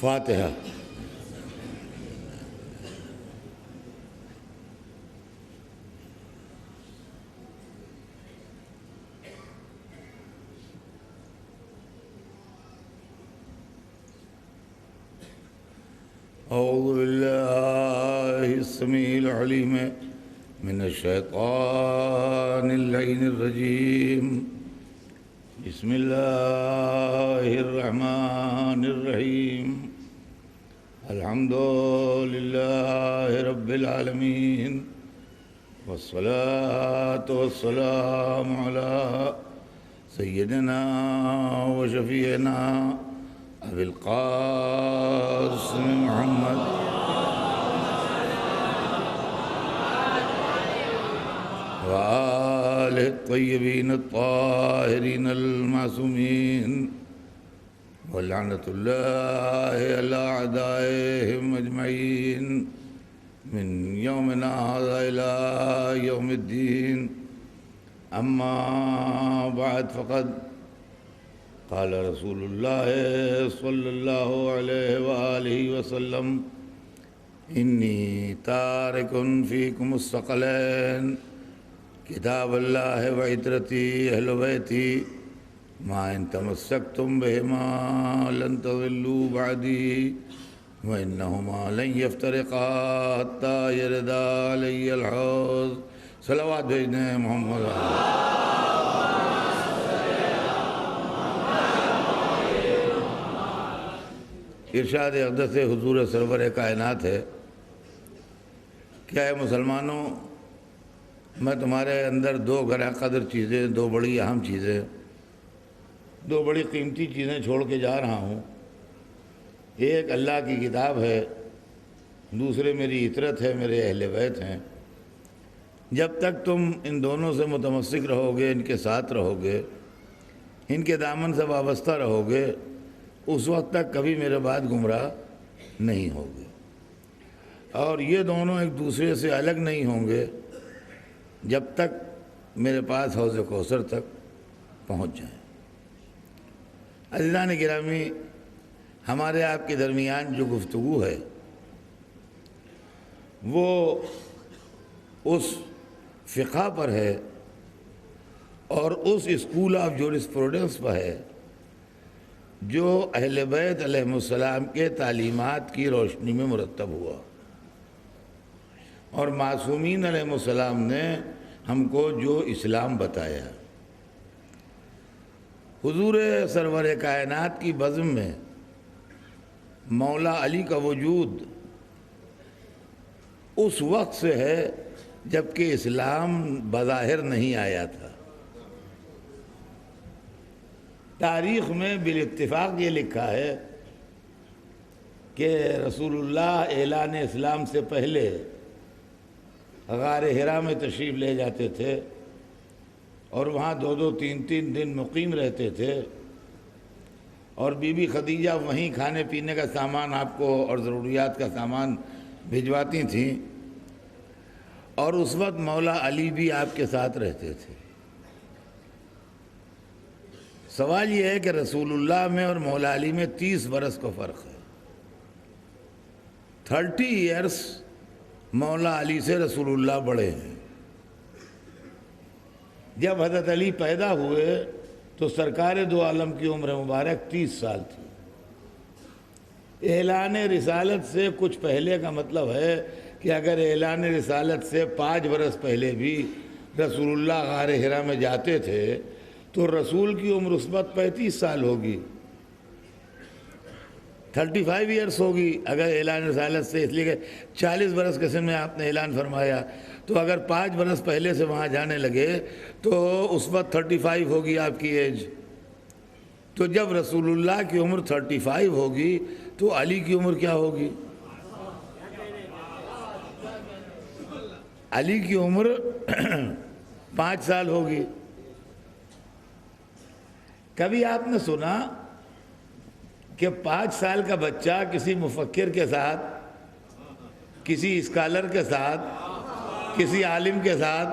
فاتحہ۔ اعوذ باللہ السمیع العلیم من الشیطان اللعین الرجیم، بسم اللہ الرحمن الرحیم، الحمد للہ رب العالمین، والصلاة والسلام علی سیدنا و شفیعنا ابی القاسم محمد وآلہ الطیبین الطاہرین المعصومین، ولعنۃ اللہ علی اعدائہم اجمعین من یومنا ھذا الی یوم الدین۔ اما بعد فقد قال رسول اللہ صلی اللہ علیہ وآلہ وسلم انی تارک فیکم الثقلین کتاب اللہ وعترتی اہل بیتی ما ان تمسکتم بہما لن تضلوا بعدی وانہما لن یفترقا حتی یردا علی الحوض۔ صلوات بھیجنے محمد ارشاد اقدس حضور سرور کائنات ہے، کیا ہے مسلمانوں، میں تمہارے اندر دو گراں قدر چیزیں، دو بڑی اہم چیزیں، دو بڑی قیمتی چیزیں چھوڑ کے جا رہا ہوں۔ ایک اللہ کی کتاب ہے، دوسرے میری عطرت ہے، میرے اہل بیت ہیں۔ جب تک تم ان دونوں سے متمسک رہو گے، ان کے ساتھ رہو گے، ان کے دامن سے وابستہ رہو گے، اس وقت تک کبھی میرے بعد گمراہ نہیں ہوگے۔ اور یہ دونوں ایک دوسرے سے الگ نہیں ہوں گے جب تک میرے پاس حوض کوثر تک پہنچ جائیں۔ عزیزان گرامی، ہمارے آپ کے درمیان جو گفتگو ہے وہ اس فقہ پر ہے اور اس اسکول آف جورسپروڈنس پر ہے جو اہل بیت علیہ السلام کے تعلیمات کی روشنی میں مرتب ہوا، اور معصومین علیہ السلام نے ہم کو جو اسلام بتایا۔ حضور سرور کائنات کی بزم میں مولا علی کا وجود اس وقت سے ہے جبکہ اسلام بظاہر نہیں آیا تھا۔ تاریخ میں بالاتفاق یہ لکھا ہے کہ رسول اللہ اعلان اسلام سے پہلے غار حرا میں تشریف لے جاتے تھے اور وہاں دو دو تین تین دن مقیم رہتے تھے، اور بی بی خدیجہ وہیں کھانے پینے کا سامان آپ کو اور ضروریات کا سامان بھجواتی تھیں، اور اس وقت مولا علی بھی آپ کے ساتھ رہتے تھے۔ سوال یہ ہے کہ رسول اللہ میں اور مولا علی میں 30 برس کا فرق ہے۔ 30 ایئرس مولا علی سے رسول اللہ بڑے ہیں۔ جب حضرت علی پیدا ہوئے تو سرکار دو عالم کی عمر مبارک 30 سال تھی۔ اعلان رسالت سے کچھ پہلے کا مطلب ہے کہ اگر اعلان رسالت سے 5 برس پہلے بھی رسول اللہ غار حرا میں جاتے تھے تو رسول کی عمر اس وقت 35 سال ہوگی، 35 ایئرس ہوگی اگر اعلان رسالت سے، اس لیے کہ 40 برس کے سن میں آپ نے اعلان فرمایا، تو اگر 5 برس پہلے سے وہاں جانے لگے تو اس وقت 35 ہوگی آپ کی ایج۔ تو جب رسول اللہ کی عمر 35 ہوگی تو علی کی عمر کیا ہوگی؟ علی کی عمر 5 سال ہوگی۔ کبھی آپ نے سنا کہ 5 سال کا بچہ کسی مفکر کے ساتھ، کسی اسکالر کے ساتھ، کسی عالم کے ساتھ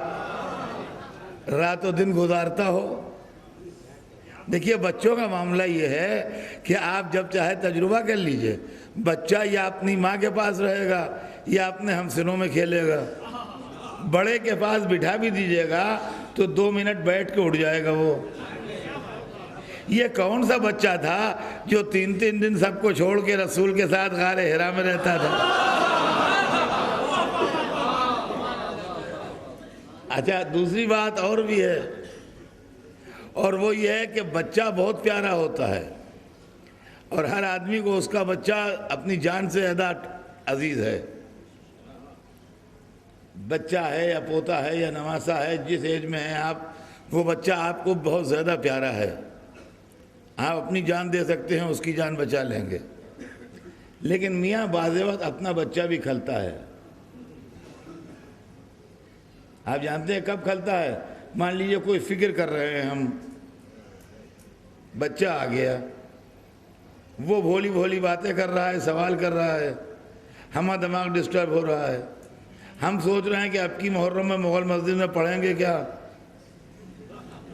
رات و دن گزارتا ہو؟ دیکھیے بچوں کا معاملہ یہ ہے کہ آپ جب چاہے تجربہ کر لیجئے، بچہ یا اپنی ماں کے پاس رہے گا یا اپنے ہمسنوں میں کھیلے گا، بڑے کے پاس بٹھا بھی دیجئے گا تو 2 منٹ بیٹھ کے اٹھ جائے گا وہ۔ یہ کون سا بچہ تھا جو 3 دن سب کو چھوڑ کے رسول کے ساتھ غار حرا میں رہتا تھا؟ اچھا دوسری بات اور بھی ہے، اور وہ یہ ہے کہ بچہ بہت پیارا ہوتا ہے اور ہر آدمی کو اس کا بچہ اپنی جان سے زیادہ عزیز ہے۔ بچہ ہے یا پوتا ہے یا نواسا ہے، جس ایج میں ہیں آپ، وہ بچہ آپ کو بہت زیادہ پیارا ہے، آپ اپنی جان دے سکتے ہیں، اس کی جان بچا لیں گے۔ لیکن میاں بعض وقت اپنا بچہ بھی کھلتا ہے۔ آپ جانتے ہیں کب کھلتا ہے؟ مان لیجئے کوئی فکر کر رہے ہیں ہم، بچہ آ گیا، وہ بھولی بھولی باتیں کر رہا ہے، سوال کر رہا ہے، ہمارا دماغ ڈسٹرب ہو رہا ہے، ہم سوچ رہے ہیں کہ اب کی محرم میں مغل مسجد میں پڑھیں گے کیا؟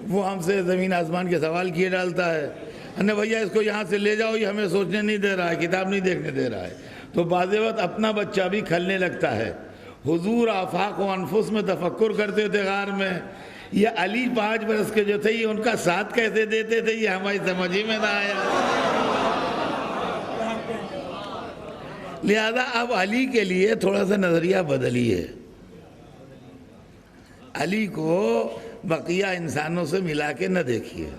وہ ہم سے زمین آسمان کے سوال کیے ڈالتا ہے، انہیں بھیا اس کو یہاں سے لے جاؤ، یہ ہمیں سوچنے نہیں دے رہا ہے، کتاب نہیں دیکھنے دے رہا ہے۔ تو بعض وقت اپنا بچہ بھی کھلنے لگتا ہے۔ حضور آفاق و انفس میں تفکر کرتے تھے غار میں، یہ علی 5 برس کے جو تھے یہ ان کا ساتھ کیسے دیتے تھے، یہ ہماری سمجھ ہی میں نہ آیا۔ لہذا اب علی کے لیے تھوڑا سا نظریہ بدلیے، علی کو بقیہ انسانوں سے ملا کے نہ دیکھیے۔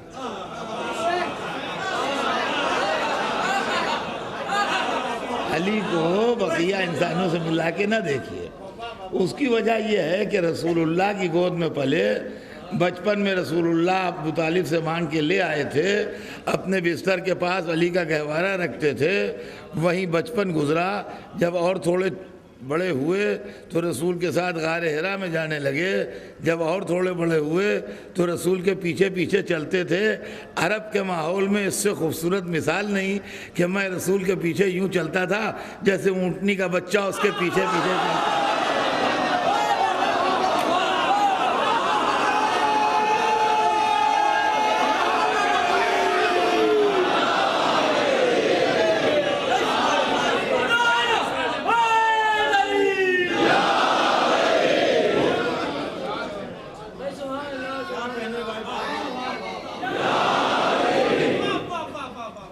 علی کو بقیہ انسانوں سے ملا کے نہ دیکھیے۔ اس کی وجہ یہ ہے کہ رسول اللہ کی گود میں پلے، بچپن میں رسول اللہ ابو طالب سے مانگ کے لے آئے تھے، اپنے بستر کے پاس علی کا گہوارہ رکھتے تھے، وہیں بچپن گزرا۔ جب اور تھوڑے بڑے ہوئے تو رسول کے ساتھ غار حرا میں جانے لگے، جب اور تھوڑے بڑے ہوئے تو رسول کے پیچھے پیچھے چلتے تھے۔ عرب کے ماحول میں اس سے خوبصورت مثال نہیں کہ میں رسول کے پیچھے یوں چلتا تھا جیسے اونٹنی کا بچہ اس کے پیچھے پیچھے چلتا۔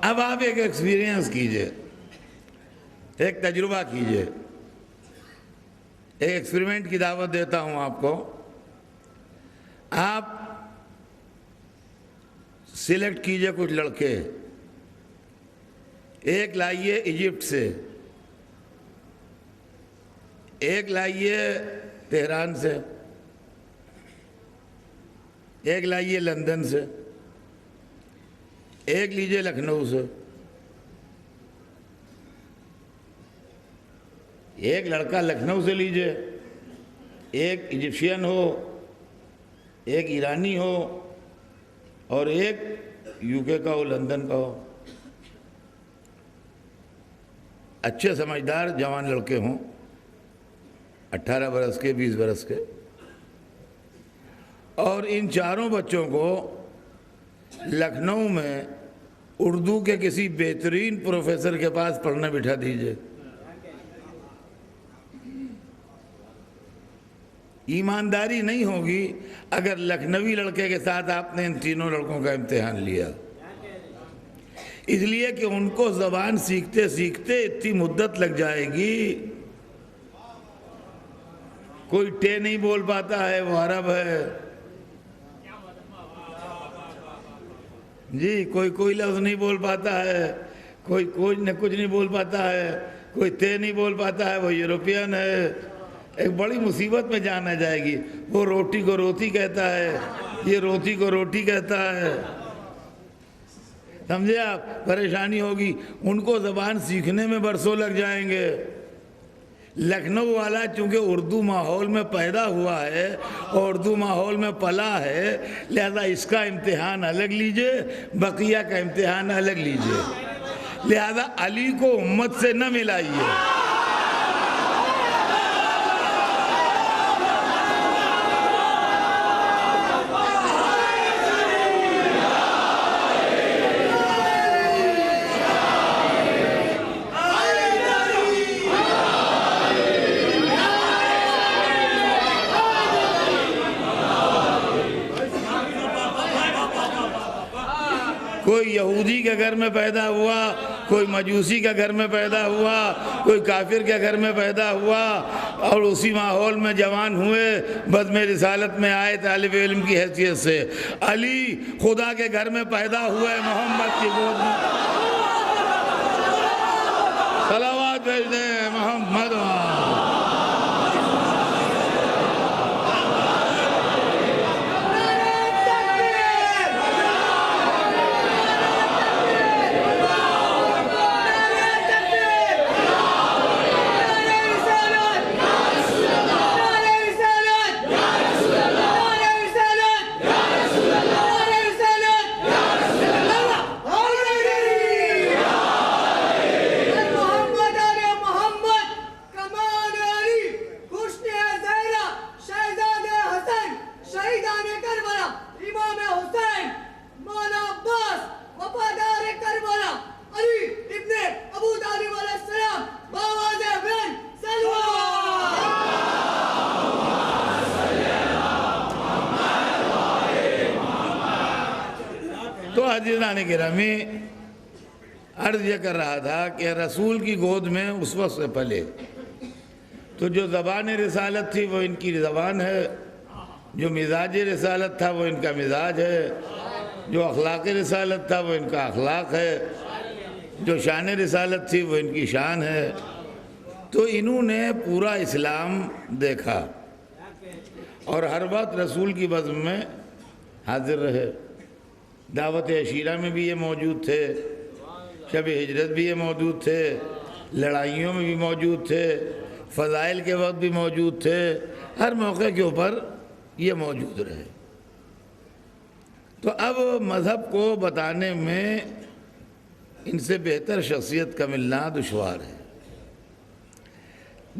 اب آپ ایک ایکسپیرینس کیجئے، ایک تجربہ کیجئے، ایک ایکسپیریمنٹ کی دعوت دیتا ہوں آپ کو۔ آپ سلیکٹ کیجئے کچھ لڑکے، ایک لائیے ایجپٹ سے، ایک لائیے تہران سے، ایک لائیے لندن سے، ایک لیجئے لکھنؤ سے۔ ایک لڑکا لکھنؤ سے لیجئے، ایک ایجپشین ہو، ایک ایرانی ہو، اور ایک یو کے کا ہو، لندن کا ہو۔ اچھے سمجھدار جوان لڑکے ہوں، 18 برس کے، 20 برس کے، اور ان چاروں بچوں کو لکھنؤ میں اردو کے کسی بہترین پروفیسر کے پاس پڑھنے بٹھا دیجئے۔ ایمانداری نہیں ہوگی اگر لکھنوی لڑکے کے ساتھ آپ نے ان تینوں لڑکوں کا امتحان لیا، اس لیے کہ ان کو زبان سیکھتے سیکھتے اتنی مدت لگ جائے گی۔ کوئی ٹے نہیں بول پاتا ہے، وہ عرب ہے جی، کوئی لفظ نہیں بول پاتا ہے، کوئی کچھ نہیں بول پاتا ہے، کوئی تے نہیں بول پاتا ہے، وہ یورپین ہے۔ ایک بڑی مصیبت میں جان آ جائے گی۔ وہ روٹی کو روتی کہتا ہے، یہ روٹی کو روٹی کہتا ہے، سمجھے آپ؟ پریشانی ہوگی۔ ان کو زبان سیکھنے میں برسوں لگ جائیں گے۔ لکھنؤ والا چونکہ اردو ماحول میں پیدا ہوا ہے اور اردو ماحول میں پلا ہے، لہذا اس کا امتحان الگ لیجئے، بقیہ کا امتحان الگ لیجئے۔ لہذا علی کو امت سے نہ ملائیے۔ کوئی یہودی کے گھر میں پیدا ہوا، کوئی مجوسی کے گھر میں پیدا ہوا، کوئی کافر کے گھر میں پیدا ہوا، اور اسی ماحول میں جوان ہوئے، بزم رسالت میں آئے طالب علم کی حیثیت سے۔ علی خدا کے گھر میں پیدا ہوئے، محمد کی گود میں صلوات بھیج دیں محمد۔ تو عزیزان گرامی، عرض یہ کر رہا تھا کہ رسول کی گود میں اس وقت سے پلے، تو جو زبان رسالت تھی وہ ان کی زبان ہے، جو مزاج رسالت تھا وہ ان کا مزاج ہے، جو اخلاق رسالت تھا وہ ان کا اخلاق ہے، جو شان رسالت تھی وہ ان کی شان ہے۔ تو انہوں نے پورا اسلام دیکھا اور ہر وقت رسول کی بزم میں حاضر رہے۔ دعوت عشیرہ میں بھی یہ موجود تھے، شب ہجرت بھی یہ موجود تھے، لڑائیوں میں بھی موجود تھے، فضائل کے وقت بھی موجود تھے، ہر موقع کے اوپر یہ موجود رہے۔ تو اب مذہب کو بتانے میں ان سے بہتر شخصیت کا ملنا دشوار ہے۔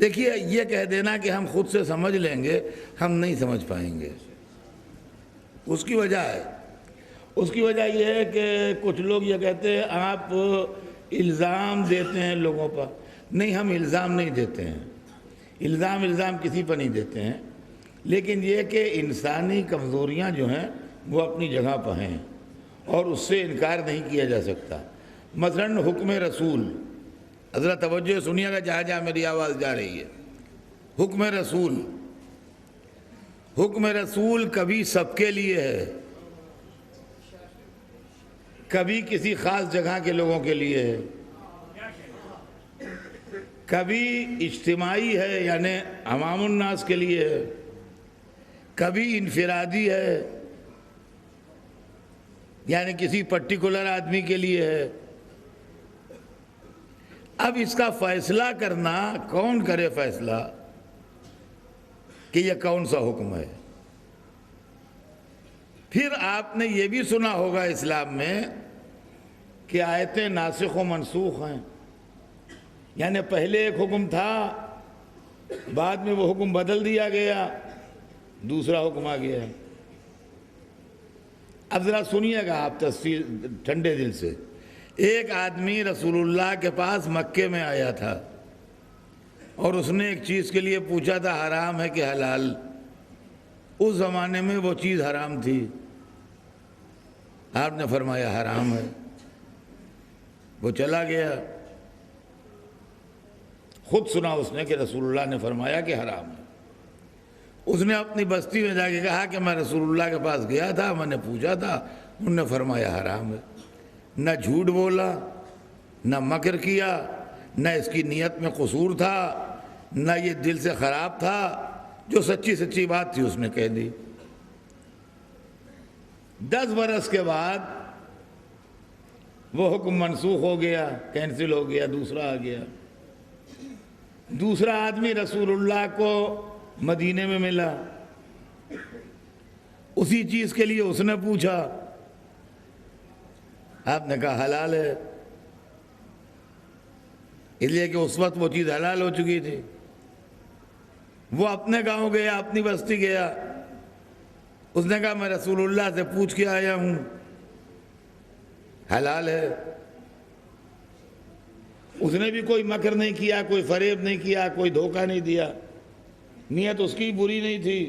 دیکھیے، یہ کہہ دینا کہ ہم خود سے سمجھ لیں گے، ہم نہیں سمجھ پائیں گے۔ اس کی وجہ یہ ہے کہ کچھ لوگ یہ کہتے ہیں آپ الزام دیتے ہیں لوگوں پر۔ نہیں، ہم الزام نہیں دیتے ہیں، الزام کسی پر نہیں دیتے ہیں، لیکن یہ کہ انسانی کمزوریاں جو ہیں وہ اپنی جگہ پر ہیں اور اس سے انکار نہیں کیا جا سکتا۔ مثلا حکم رسول، حضرت توجہ سنیے گا جہاں جہاں میری آواز جا رہی ہے۔ حکم رسول کبھی سب کے لیے ہے، کبھی کسی خاص جگہ کے لوگوں کے لیے ہے، کبھی اجتماعی ہے یعنی عوام الناس کے لیے ہے، کبھی انفرادی ہے یعنی کسی پرٹیکولر آدمی کے لیے ہے۔ اب اس کا فیصلہ کرنا کون کرے فیصلہ کہ یہ کون سا حکم ہے؟ پھر آپ نے یہ بھی سنا ہوگا اسلام میں کہ آیتیں ناسخ و منسوخ ہیں، یعنی پہلے ایک حکم تھا، بعد میں وہ حکم بدل دیا گیا، دوسرا حکم آ گیا۔ اب ذرا سنیے گا آپ تفصیل ٹھنڈے دل سے۔ ایک آدمی رسول اللہ کے پاس مکے میں آیا تھا اور اس نے ایک چیز کے لیے پوچھا تھا حرام ہے کہ حلال۔ اس زمانے میں وہ چیز حرام تھی، آپ نے فرمایا حرام ہے۔ وہ چلا گیا، خود سنا اس نے کہ رسول اللہ نے فرمایا کہ حرام ہے۔ اس نے اپنی بستی میں جا کے کہا کہ میں رسول اللہ کے پاس گیا تھا، میں نے پوچھا تھا، انہوں نے فرمایا حرام ہے۔ نہ جھوٹ بولا، نہ مکر کیا، نہ اس کی نیت میں قصور تھا، نہ یہ دل سے خراب تھا، جو سچی بات تھی اس نے کہہ دی۔ 10 برس کے بعد وہ حکم منسوخ ہو گیا، کینسل ہو گیا، دوسرا آ گیا۔ دوسرا آدمی رسول اللہ کو مدینے میں ملا، اسی چیز کے لیے اس نے پوچھا، آپ نے کہا حلال ہے، اس لیے کہ اس وقت وہ چیز حلال ہو چکی تھی۔ وہ اپنے گاؤں گیا، اپنی بستی گیا، اس نے کہا میں رسول اللہ سے پوچھ کے آیا ہوں، حلال ہے۔ اس نے بھی کوئی مکر نہیں کیا، کوئی فریب نہیں کیا، کوئی دھوکہ نہیں دیا، نیت اس کی بری نہیں تھی،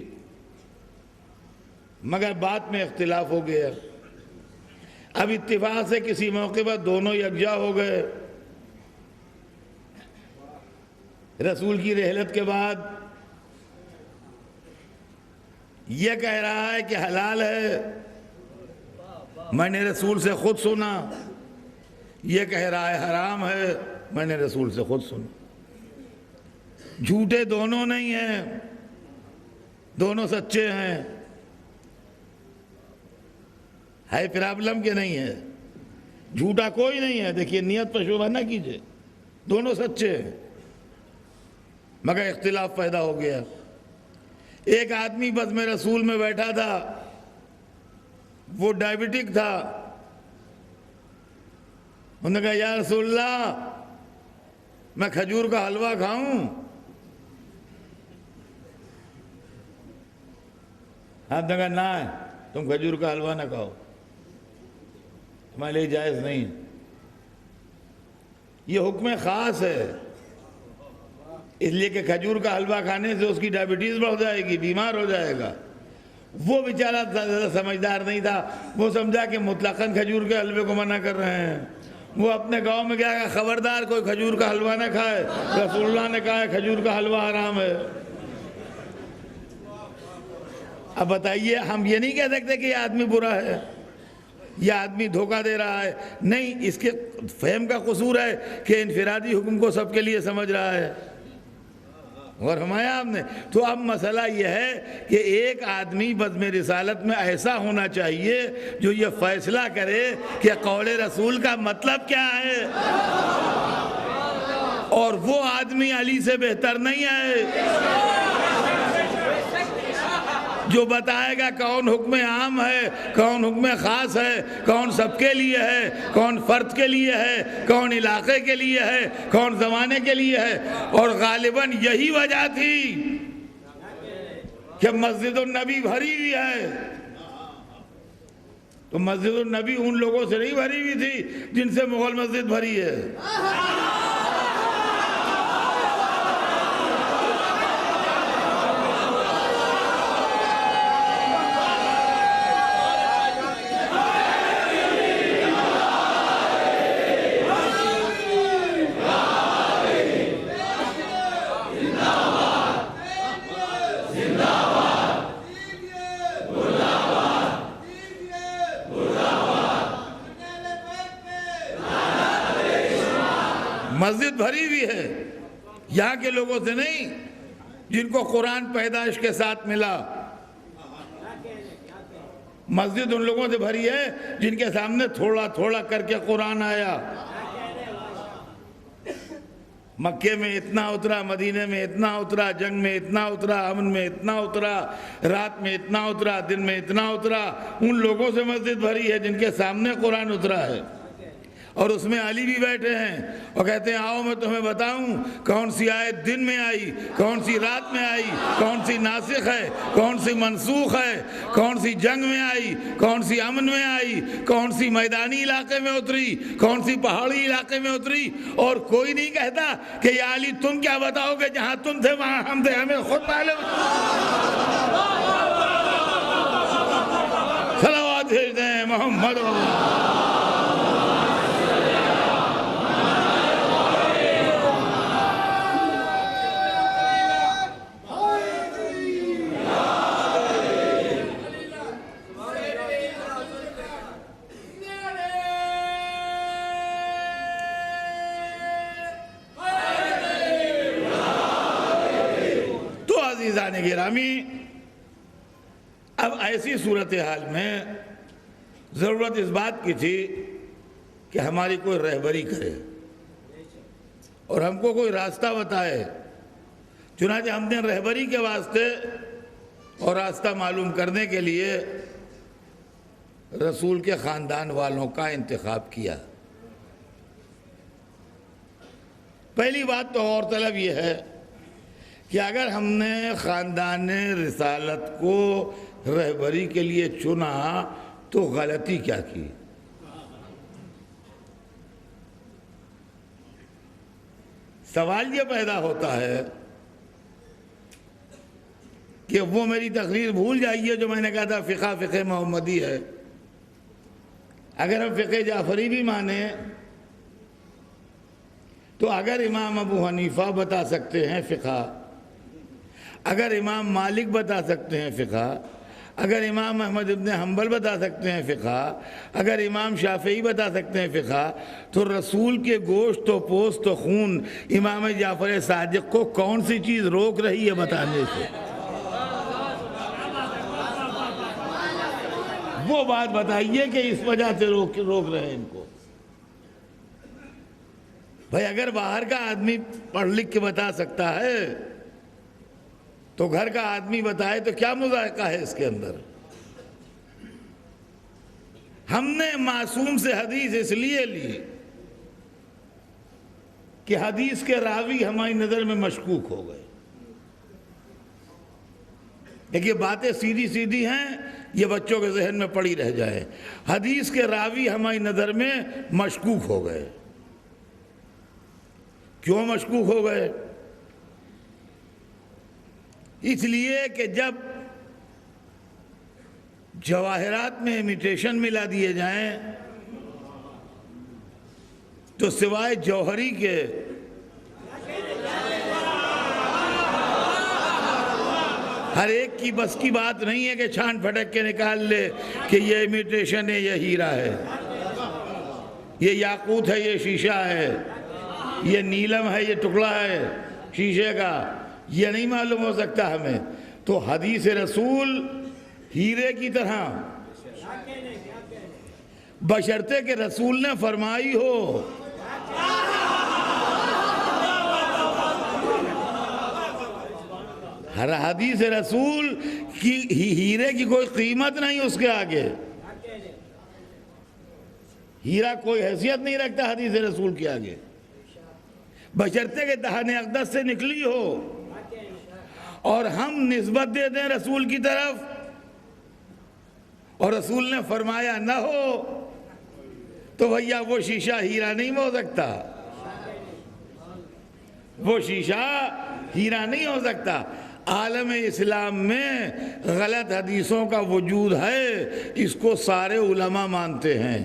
مگر بات میں اختلاف ہو گیا۔ اب اتفاق سے کسی موقع پر دونوں یکجا ہو گئے، رسول کی رحلت کے بعد یہ کہہ رہا ہے کہ حلال ہے، میں نے رسول سے خود سنا، یہ کہہ رہا ہے حرام ہے، میں نے رسول سے خود سنا۔ جھوٹے دونوں نہیں ہیں، دونوں سچے ہیں۔ ہے پرابلم کہ نہیں ہے؟ جھوٹا کوئی نہیں ہے۔ دیکھیے نیت پر شبہ نہ کیجئے، دونوں سچے ہیں، مگر اختلاف پیدا ہو گیا۔ ایک آدمی بس میں رسول میں بیٹھا تھا، وہ ڈائبٹک تھا، انہوں نے کہا یا رسول اللہ میں کھجور کا حلوہ کھاؤں؟ آپ نے کہا نہ، تم کھجور کا حلوہ نہ کھاؤ، تمہارے لیے جائز نہیں۔ یہ حکم خاص ہے، اس لیے کہ کھجور کا حلوہ کھانے سے اس کی ڈائبٹیز بڑھ جائے گی، بیمار ہو جائے گا۔ وہ بیچارہ زیادہ سمجھدار نہیں تھا، وہ سمجھا کہ مطلقاً کھجور کے حلوے کو منع کر رہے ہیں۔ وہ اپنے گاؤں میں گیا کہ خبردار کوئی کھجور کا حلوہ نہ کھائے، رسول اللہ نے کہا ہے کھجور کا حلوہ حرام ہے۔ اب بتائیے، ہم یہ نہیں کہہ سکتے کہ یہ آدمی برا ہے، یہ آدمی دھوکہ دے رہا ہے، نہیں، اس کے فہم کا قصور ہے کہ انفرادی حکم کو سب کے لیے سمجھ رہا ہے۔ اور فرمایا آپ نے، تو اب مسئلہ یہ ہے کہ ایک آدمی بزم رسالت میں ایسا ہونا چاہیے جو یہ فیصلہ کرے کہ قول رسول کا مطلب کیا ہے، اور وہ آدمی علی سے بہتر نہیں ہے جو بتائے گا کون حکم عام ہے، کون حکم خاص ہے، کون سب کے لیے ہے، کون فرد کے لیے ہے، کون علاقے کے لیے ہے، کون زمانے کے لیے ہے۔ اور غالباً یہی وجہ تھی کہ مسجد النبی بھری ہوئی ہے، تو مسجد النبی ان لوگوں سے نہیں بھری ہوئی تھی جن سے مغل مسجد بھری ہے۔ مسجد بھری ہوئی ہے، یہاں کے لوگوں سے نہیں جن کو قرآن پیدائش کے ساتھ ملا۔ مسجد ان لوگوں سے بھری ہے جن کے سامنے تھوڑا تھوڑا کر کے قرآن آیا۔ مکے میں اتنا اترا، مدینے میں اتنا اترا، جنگ میں اتنا اترا، امن میں اتنا اترا، رات میں اتنا اترا، دن میں اتنا اترا۔ ان لوگوں سے مسجد بھری ہے جن کے سامنے قرآن اترا ہے، اور اس میں علی بھی بیٹھے ہیں اور کہتے ہیں آؤ میں تمہیں بتاؤں کون سی آیت دن میں آئی، کون سی رات میں آئی، کون سی ناسخ ہے، کون سی منسوخ ہے، کون سی جنگ میں آئی، کون سی امن میں آئی، کون سی میدانی علاقے میں اتری، کون سی پہاڑی علاقے میں اتری۔ اور کوئی نہیں کہتا کہ یا علی تم کیا بتاؤ گے، جہاں تم تھے وہاں ہم تھے، ہمیں خود معلوم۔ صلوات بھیجتے ہیں محمد۔ عزیزان گرامی، اب ایسی صورتحال میں ضرورت اس بات کی تھی کہ ہماری کوئی رہبری کرے اور ہم کو کوئی راستہ بتائے۔ چنانچہ ہم نے رہبری کے واسطے اور راستہ معلوم کرنے کے لیے رسول کے خاندان والوں کا انتخاب کیا۔ پہلی بات تو غور طلب یہ ہے کہ اگر ہم نے خاندان رسالت کو رہبری کے لیے چنا تو غلطی کیا کی؟ سوال یہ پیدا ہوتا ہے کہ وہ میری تقریر بھول جائیے جو میں نے کہا تھا فقہ محمدی ہے۔ اگر ہم فقہ جعفری بھی مانیں تو اگر امام ابو حنیفہ بتا سکتے ہیں فقہ، اگر امام مالک بتا سکتے ہیں فقہ، اگر امام احمد ابن حنبل بتا سکتے ہیں فقہ، اگر امام شافعی بتا سکتے ہیں فقہ، تو رسول کے گوشت و پوست و خون امام جعفر صادق کو کون سی چیز روک رہی ہے بتانے سے؟ وہ بات بتائیے کہ اس وجہ سے روک رہے ہیں ان کو۔ بھائی اگر باہر کا آدمی پڑھ لکھ کے بتا سکتا ہے تو گھر کا آدمی بتائے تو کیا مذائقہ ہے اس کے اندر؟ ہم نے معصوم سے حدیث اس لیے لی کہ حدیث کے راوی ہماری نظر میں مشکوک ہو گئے۔ دیکھیے باتیں سیدھی سیدھی ہیں، یہ بچوں کے ذہن میں پڑی رہ جائے۔ حدیث کے راوی ہماری نظر میں مشکوک ہو گئے۔ کیوں مشکوک ہو گئے؟ اس لیے کہ جب جواہرات میں امیٹیشن ملا دیے جائیں تو سوائے جوہری کے ہر ایک کی بس کی بات نہیں ہے کہ چھان پھٹک کے نکال لے کہ یہ امیٹیشن ہے، یہ ہیرا ہے، یہ یاقوت ہے، یہ شیشہ ہے، یہ نیلم ہے، یہ ٹکڑا ہے شیشے کا، یہ نہیں معلوم ہو سکتا ہمیں۔ تو حدیث رسول ہیرے کی طرح، بشرطے کہ رسول نے فرمائی ہو۔ ہر حدیث رسول کی ہیرے کی کوئی قیمت نہیں اس کے آگے، ہیرا کوئی حیثیت نہیں رکھتا حدیث رسول کے آگے، بشرطے کہ دہن اقدس سے نکلی ہو اور ہم نسبت دے دیں رسول کی طرف اور رسول نے فرمایا نہ ہو تو بھیا وہ شیشہ ہیرا نہیں ہو سکتا، وہ شیشہ ہیرا نہیں ہو سکتا۔ عالم اسلام میں غلط حدیثوں کا وجود ہے، اس کو سارے علماء مانتے ہیں۔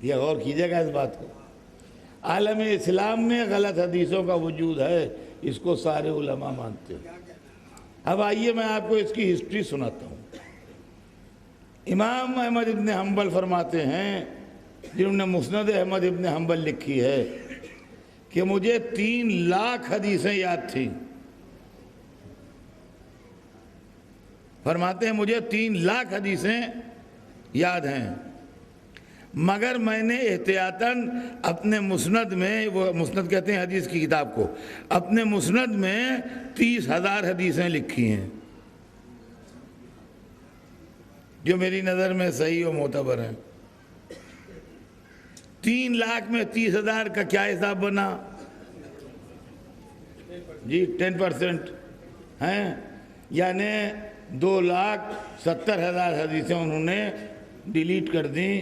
یہ غور کیجئے گا اس بات کو، عالم اسلام میں غلط حدیثوں کا وجود ہے، اس کو سارے علماء مانتے ہیں۔ اب آئیے میں آپ کو اس کی ہسٹری سناتا ہوں۔ امام احمد ابن حنبل فرماتے ہیں، جنہوں نے مسند احمد ابن حنبل لکھی ہے، کہ مجھے 3 لاکھ حدیثیں یاد تھیں۔ فرماتے ہیں مجھے 3 لاکھ حدیثیں یاد ہیں، مگر میں نے احتیاطاً اپنے مسند میں، وہ مسند کہتے ہیں حدیث کی کتاب کو، اپنے مسند میں 30,000 حدیثیں لکھی ہیں جو میری نظر میں صحیح و معتبر ہیں۔ 3 لاکھ میں 30,000 کا کیا حساب بنا؟ جی 10% ہیں، یعنی 2,70,000 حدیثیں انہوں نے ڈیلیٹ کر دیں،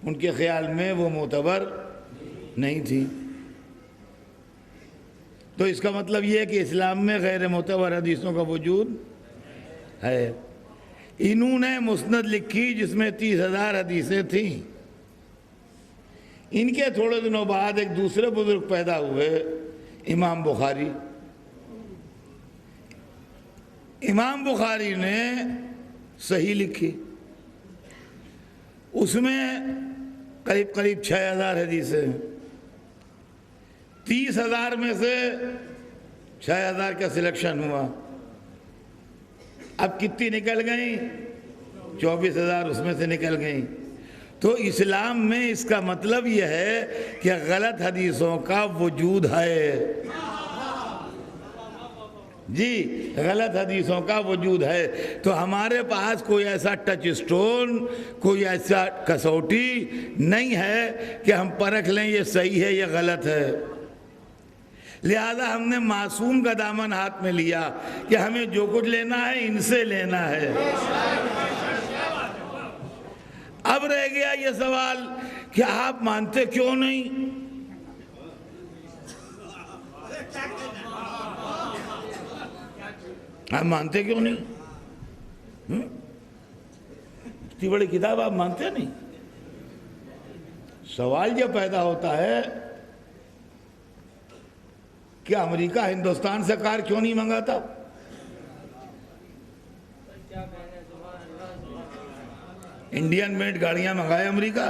ان کے خیال میں وہ معتبر نہیں تھی۔ تو اس کا مطلب یہ ہے کہ اسلام میں غیر معتبر حدیثوں کا وجود ہے۔ انہوں نے مسند لکھی جس میں 30,000 حدیثیں تھیں۔ ان کے تھوڑے دنوں بعد ایک دوسرے بزرگ پیدا ہوئے، امام بخاری۔ امام بخاری نے صحیح لکھی، اس میں قریب 6,000 حدیثیں ہیں۔ 30,000 میں سے 6,000 کا سلیکشن ہوا، اب کتنی نکل گئیں؟ 24,000 اس میں سے نکل گئیں۔ تو اسلام میں اس کا مطلب یہ ہے کہ غلط حدیثوں کا وجود ہے، جی غلط حدیثوں کا وجود ہے۔ تو ہمارے پاس کوئی ایسا ٹچ سٹون، کوئی ایسا کسوٹی نہیں ہے کہ ہم پرکھ لیں یہ صحیح ہے یہ غلط ہے۔ لہذا ہم نے معصوم کا دامن ہاتھ میں لیا کہ ہمیں جو کچھ لینا ہے ان سے لینا ہے۔ اب رہ گیا یہ سوال کہ آپ مانتے کیوں نہیں؟ آپ مانتے کیوں نہیں؟ اتنی بڑی کتاب آپ مانتے نہیں؟ سوال یہ پیدا ہوتا ہے کہ امریکہ ہندوستان سے کار کیوں نہیں منگاتا؟ انڈین میڈ گاڑیاں منگائے امریکہ،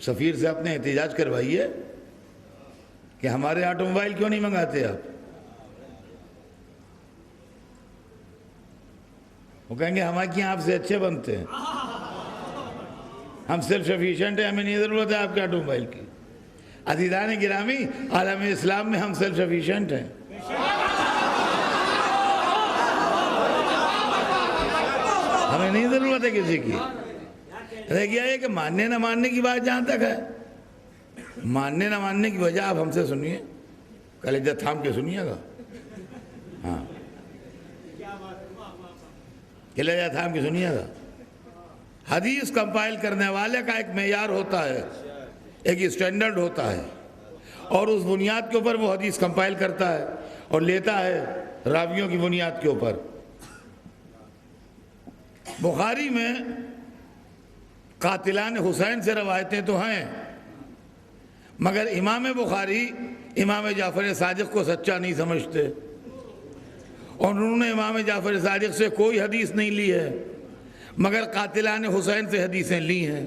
سفیر سے اپنے احتجاج کروائیے کہ ہمارے آٹو موبائل کیوں نہیں منگاتے آپ؟ وہ کہیں گے ہمارے آپ سے اچھے بنتے ہیں، ہم سیلف سفیشینٹ ہیں، ہمیں نہیں ضرورت ہے آپ کے آٹو موبائل کی۔ عزیزان گرامی، عالم اسلام میں ہم سیلف سفیشینٹ ہیں۔ ہمیں نہیں ضرورت ہے کسی کی۔ رہ گیا یہ کہ ماننے نہ ماننے کی بات جہاں تک ہے، ماننے نہ ماننے کی وجہ آپ ہم سے سنیے، کلیجہ تھام کے سنیے گا۔ ہاں، کلیجہ تھام کے سنیے گا۔ حدیث کمپائل کرنے والے کا ایک معیار ہوتا ہے، ایک اسٹینڈرڈ ہوتا ہے، اور اس بنیاد کے اوپر وہ حدیث کمپائل کرتا ہے اور لیتا ہے راویوں کی بنیاد کے اوپر۔ بخاری میں قاتلان حسین سے روایتیں تو ہیں، مگر امام بخاری امام جعفر صادق کو سچا نہیں سمجھتے، اور انہوں نے امام جعفر صادق سے کوئی حدیث نہیں لی ہے، مگر قاتلان حسین سے حدیثیں لی ہیں۔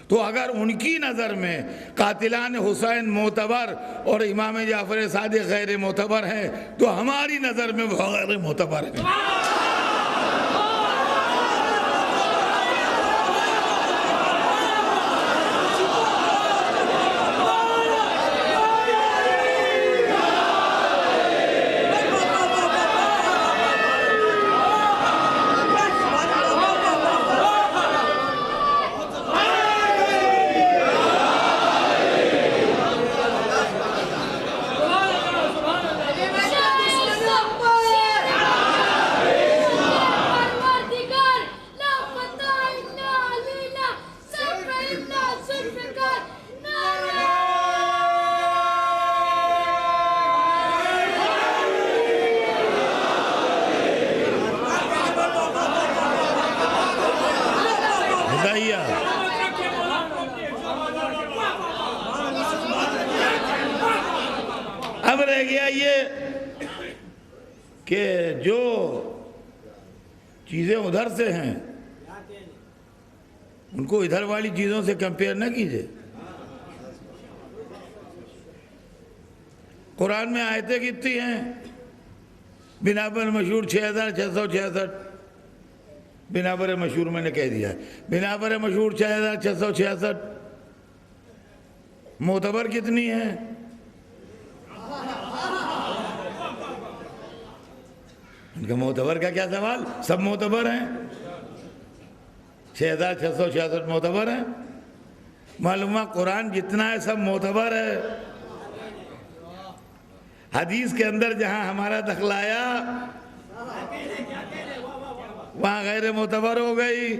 تو اگر ان کی نظر میں قاتلان حسین معتبر اور امام جعفر صادق غیر معتبر ہیں، تو ہماری نظر میں وہ غیر معتبر ہیں۔ اب رہ گیا یہ کہ جو چیزیں ادھر سے ہیں ان کو ادھر والی چیزوں سے کمپیئر نہ کیجئے۔ قرآن میں آیتیں کتنی ہیں؟ بنا پر مشہور 6666، بنا پر مشہور میں نے کہہ دیا ہے، بنا پر مشہور 6666۔ معتبر کتنی ہیں؟ ان کا معتبر کا کیا سوال؟ سب معتبر ہیں، 6666 معتبر ہیں۔ معلومہ قرآن جتنا ہے سب معتبر ہے۔ حدیث کے اندر جہاں ہمارا دخل آیا وہاں غیر معتبر ہو گئی۔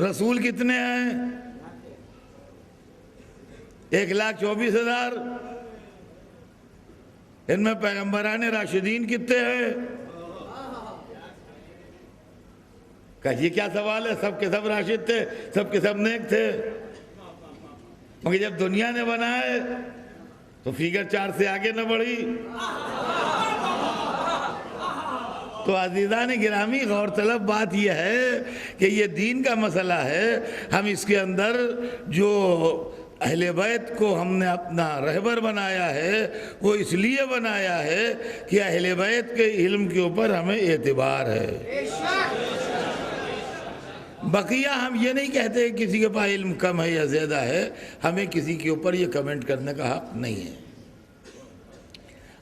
رسول کتنے ہیں؟ 1,24,000۔ ان میں پیغمبران راشدین کتنے ہیں؟ کہ یہ کیا سوال ہے؟ سب کے سب راشد تھے، سب کے سب نیک تھے، مگر جب دنیا نے بنائے تو فیگر 4 سے آگے نہ بڑھی۔ تو عزیزان گرامی، غور طلب بات یہ ہے کہ یہ دین کا مسئلہ ہے۔ ہم اس کے اندر جو اہل بیت کو ہم نے اپنا رہبر بنایا ہے وہ اس لیے بنایا ہے کہ اہل بیت کے علم کے اوپر ہمیں اعتبار ہے۔ بقیہ ہم یہ نہیں کہتے کہ کسی کے پاس علم کم ہے یا زیادہ ہے، ہمیں کسی کے اوپر یہ کمنٹ کرنے کا حق نہیں ہے،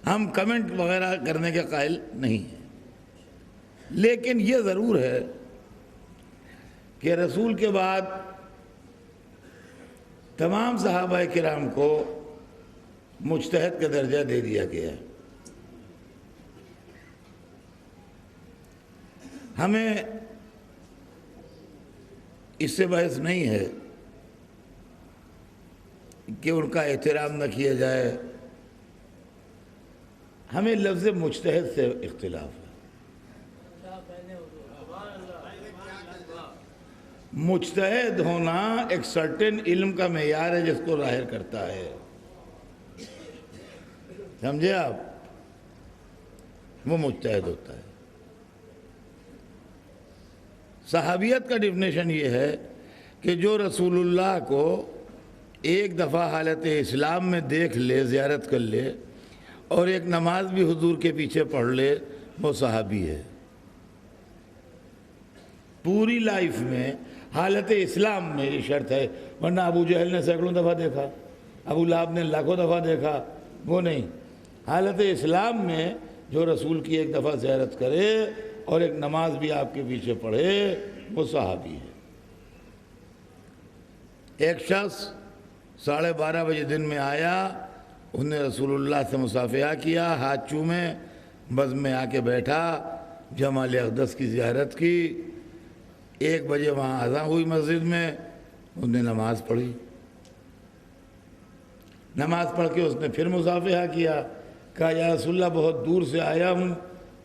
ہم کمنٹ وغیرہ کرنے کے قائل نہیں ہیں۔ لیکن یہ ضرور ہے کہ رسول کے بعد تمام صحابہ کرام کو مجتہد کا درجہ دے دیا گیا ہے۔ ہمیں اس سے بحث نہیں ہے کہ ان کا احترام نہ کیا جائے، ہمیں لفظ مجتہد سے اختلاف ہے۔ مجتہد ہونا ایک سرٹن علم کا معیار ہے جس کو ظاہر کرتا ہے، سمجھے آپ؟ وہ مجتہد ہوتا ہے۔ صحابیت کا ڈیفینیشن یہ ہے کہ جو رسول اللہ کو ایک دفعہ حالت اسلام میں دیکھ لے، زیارت کر لے، اور ایک نماز بھی حضور کے پیچھے پڑھ لے، وہ صحابی ہے۔ پوری لائف میں حالت اسلام میں یہ شرط ہے، ورنہ ابو جہل نے سینکڑوں دفعہ دیکھا، ابو لہب نے لاکھوں دفعہ دیکھا، وہ نہیں۔ حالت اسلام میں جو رسول کی ایک دفعہ زیارت کرے اور ایک نماز بھی آپ کے پیچھے پڑھے، وہ صحابی ہے۔ ایک شخص 12:30 بجے دن میں آیا، انہوں نے رسول اللہ سے مصافحہ کیا، ہاتھ چومے، بز میں آ کے بیٹھا، جمال اقدس کی زیارت کی۔ 1 بجے وہاں اذان ہوئی مسجد میں، انہوں نے نماز پڑھی، نماز پڑھ کے اس نے پھر مصافحہ کیا، کہا یا رسول اللہ بہت دور سے آیا ہوں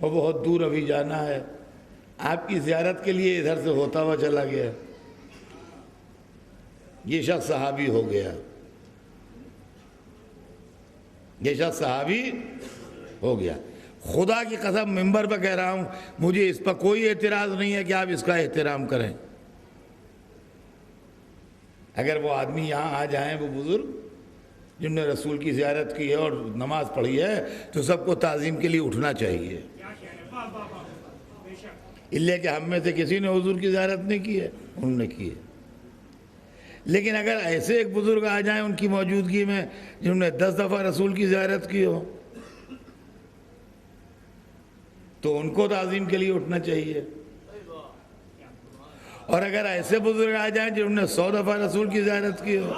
اور بہت دور ابھی جانا ہے، آپ کی زیارت کے لیے ادھر سے ہوتا ہوا چلا گیا۔ یہ شخص صحابی ہو گیا، یہ شخص صحابی ہو گیا۔ خدا کی قسم منبر پہ کہہ رہا ہوں، مجھے اس پر کوئی اعتراض نہیں ہے کہ آپ اس کا احترام کریں۔ اگر وہ آدمی یہاں آ جائیں، وہ بزرگ جن نے رسول کی زیارت کی ہے اور نماز پڑھی ہے، تو سب کو تعظیم کے لیے اٹھنا چاہیے۔ اس لیے کہ ہم میں سے کسی نے حضور کی زیارت نہیں کی ہے، انہوں نے کی ہے۔ لیکن اگر ایسے ایک بزرگ آ جائیں ان کی موجودگی میں جنہوں نے 10 دفعہ رسول کی زیارت کی ہو، تو ان کو تعظیم کے لیے اٹھنا چاہیے۔ اور اگر ایسے بزرگ آ جائیں جنہوں نے 100 دفعہ رسول کی زیارت کی ہو،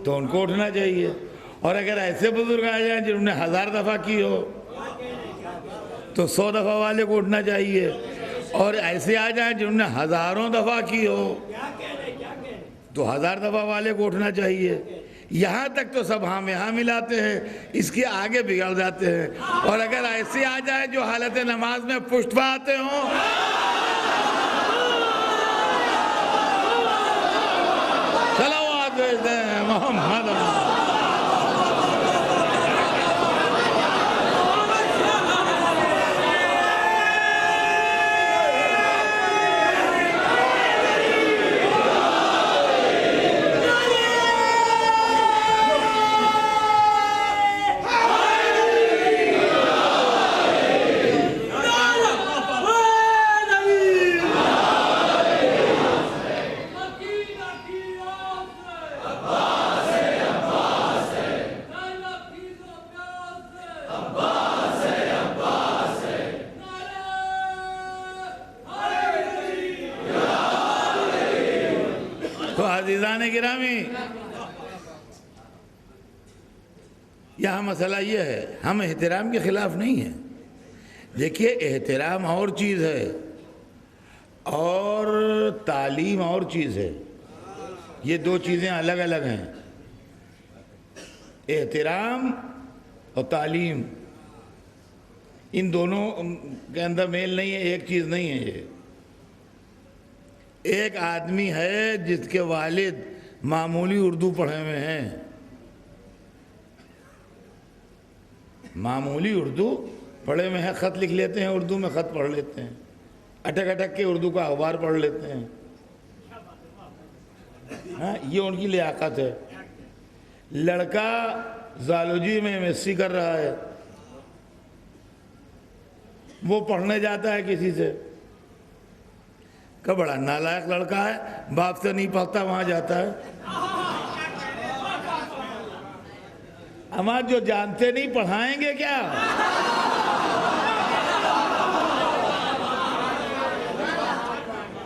تو ان کو اٹھنا چاہیے۔ اور اگر ایسے بزرگ آ جائیں جنہوں نے 1000 دفعہ کی ہو، تو 100 دفعہ والے کو اٹھنا چاہیے۔ اور ایسے آ جائیں جنہوں نے ہزاروں دفعہ کی ہو، تو 1000 دفعہ والے کو اٹھنا چاہیے۔ یہاں تک تو سب ہاں میں ہاں ملاتے ہیں، اس کے آگے بگڑ جاتے ہیں۔ اور اگر ایسے آ جائیں جو حالت نماز میں پشت پہ آتے ہوں، صلوات بھیجتے ہیں محمد۔ تو عزیزان گرامی، یہاں مسئلہ یہ ہے، ہم احترام کے خلاف نہیں ہیں۔ دیکھیے، احترام اور چیز ہے اور تعلیم اور چیز ہے، یہ دو چیزیں الگ الگ ہیں۔ احترام اور تعلیم، ان دونوں کے اندر میل نہیں ہے، ایک چیز نہیں ہے یہ۔ ایک آدمی ہے جس کے والد معمولی اردو پڑھے ہوئے ہیں، معمولی اردو پڑھے ہوئے ہیں، خط لکھ لیتے ہیں، اردو میں خط پڑھ لیتے ہیں، اٹک اٹک کے اردو کا اخبار پڑھ لیتے ہیں، ہاں، یہ ان کی لیاقت ہے۔ لڑکا زالوجی میں MSc کر رہا ہے، وہ پڑھنے جاتا ہے کسی سے، کہ بڑا نالائق لڑکا ہے، باپ سے نہیں پڑھتا، وہاں جاتا ہے۔ ہمارے جو جانتے نہیں پڑھائیں گے کیا؟